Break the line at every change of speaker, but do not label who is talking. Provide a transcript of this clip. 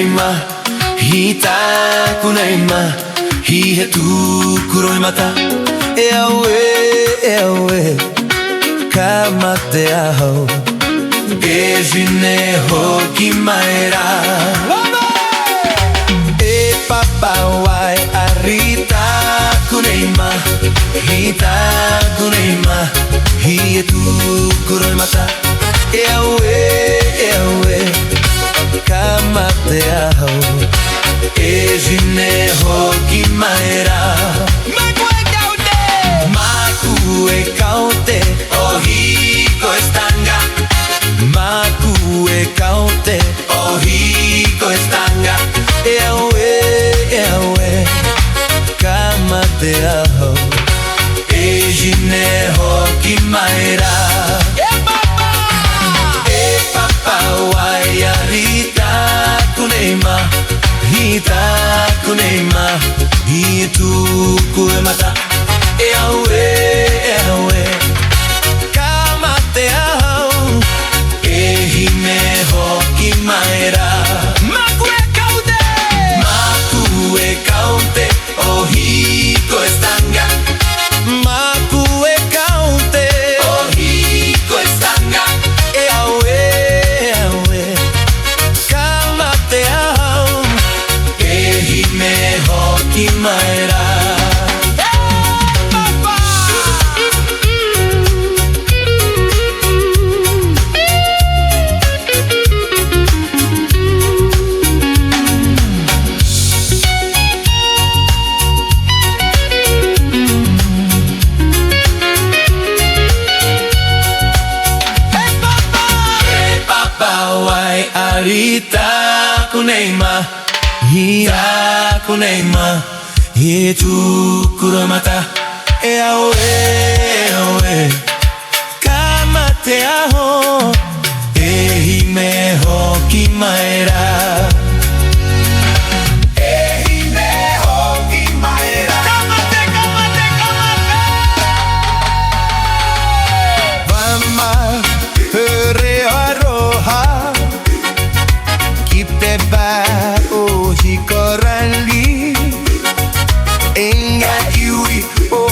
ma, hita kunai ma, hihe tu kuroi mata. E aue, kamate ahau, e jine hoki maera. E papa wai arita kunai ma, hita kunai ma, hihe tu kuroi mata. E aue, kamate ahau, e jine hoki maera. Maku e kaute, o hiko estanga. Maku e kaute, o hiko estanga. E aue, kamate ahau, e jine hoki maera. E papa wai arita kuneima, hita kuneima, hitu kue mata. E aue, kamate ahau, e hime hoki maera. Maku e kaute, o hiko estanga. Maku e kaute, o hiko estanga. E aue, kamate ahau, e hime hoki maera. Arita kuneima, hia kuneima, hitu kuromata. E aue, kamate aho, e hime hoki maera. O hikorali, enga iwi o